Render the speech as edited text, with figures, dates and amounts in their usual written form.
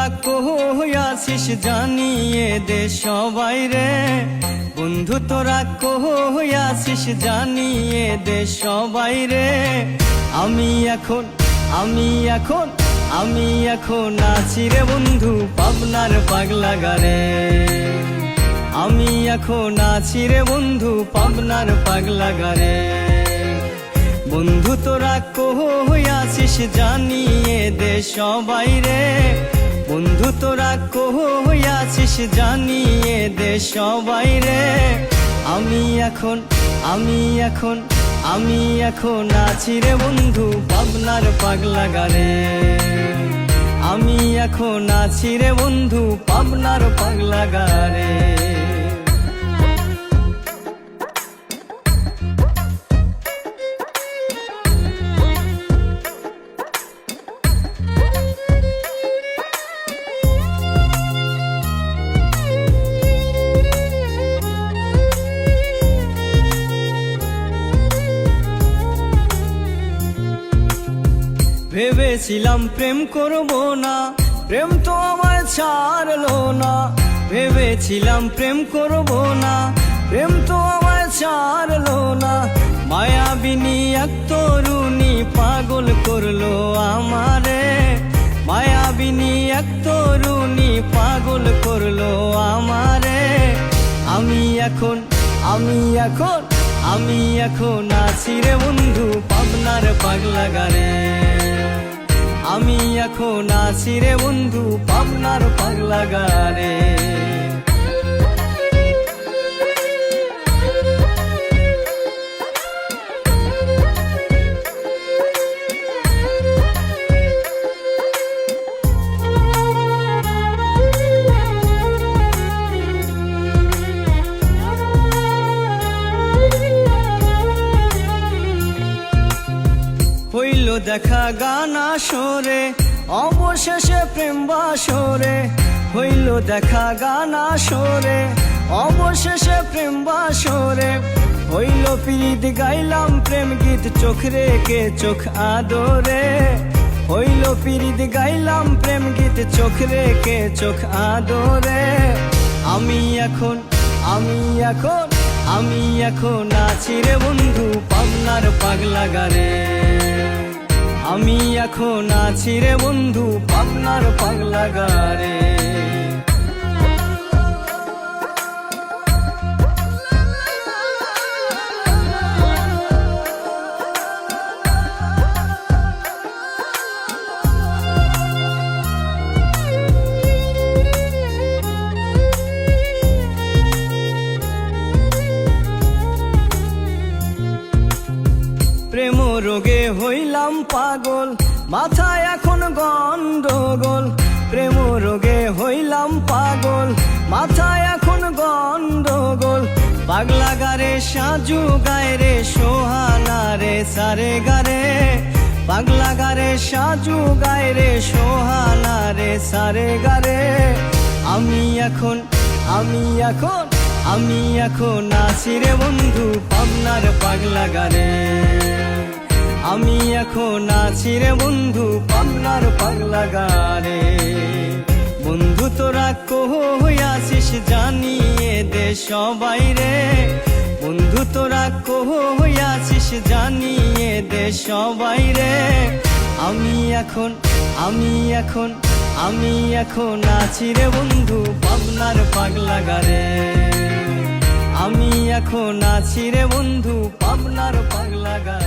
তোরা কই আছিস জানিয়ে দে সবাই রে, বন্ধু তোরা কই আছিস জানিয়ে দে সবাই রে। আমি এখন আছি রে বন্ধু পাবনার পাগলা গারে। আমি এখন আছি রে বন্ধু পাবনার পাগলা গারে। বন্ধু তোরা কই আছিস জানিয়ে দে সবাই রে, বন্ধু তোরা কই আছিস জানিয়ে দে সবাই রে। আমি এখন আছি রে বন্ধু পাবনার পাগলা গারে। আমি এখন আছি রে বন্ধু পাবনার পাগলা গারে। ভেবেছিলাম প্রেম করব না, প্রেম তো আমায় ছাড়লো না। ভেবেছিলাম প্রেম করব না, প্রেম তো আমায় ছাড়লো না। মায়াবিনী এক তরুণী পাগল করলো আমারে, মায়াবিনী এক তরুণী পাগল করলো আমারে। আমি এখন আছি রে বন্ধু পাবনার পাগলা গারে। আমি এখন আছি রে বন্ধু পাবনার পাগলা গারে। হইল দেখা গান আসরে, অবশেষে প্রেম বাসরে। হইল দেখা গান আসরে, অবশেষে প্রেম বাসরে। হইল প্রীত গাইলাম প্রেম গীত চোখ রেখে চোখ আদরে। হইল প্রীত গাইলাম প্রেম গীত চোখ রেখে চোখ আদরে। আমি এখন আছি রে বন্ধু পাবনার পাগলা গারে। আমি এখন আছি রে বন্ধু পাবনার পাগলা গারে। প্রেম রোগে হইলাম পাগল, মাথায় এখন গন্ডগোল। প্রেম রোগে হইলাম পাগল, মাথায় এখন গন্ডগোল। পাগলা গারে সাজু গায় রে সোহানা রে সারে গারে। পাগলা গারে সাজু গায় রে সোহানা রে সারে গারে। আমি এখন আছি রে বন্ধু পাবনার পাগলা গারে। আমি এখন আছি রে বন্ধু পাবনার পাগলা গারে। বন্ধু তোরা কই আছিস জানিয়ে দে সবাই রে, বন্ধু তোরা কই আছিস জানিয়ে দে সবাই রে। আমি এখন আছি রে বন্ধু পাবনার পাগলা গারে। আমি এখন আছি রে বন্ধু পাবনার পাগলা গারে।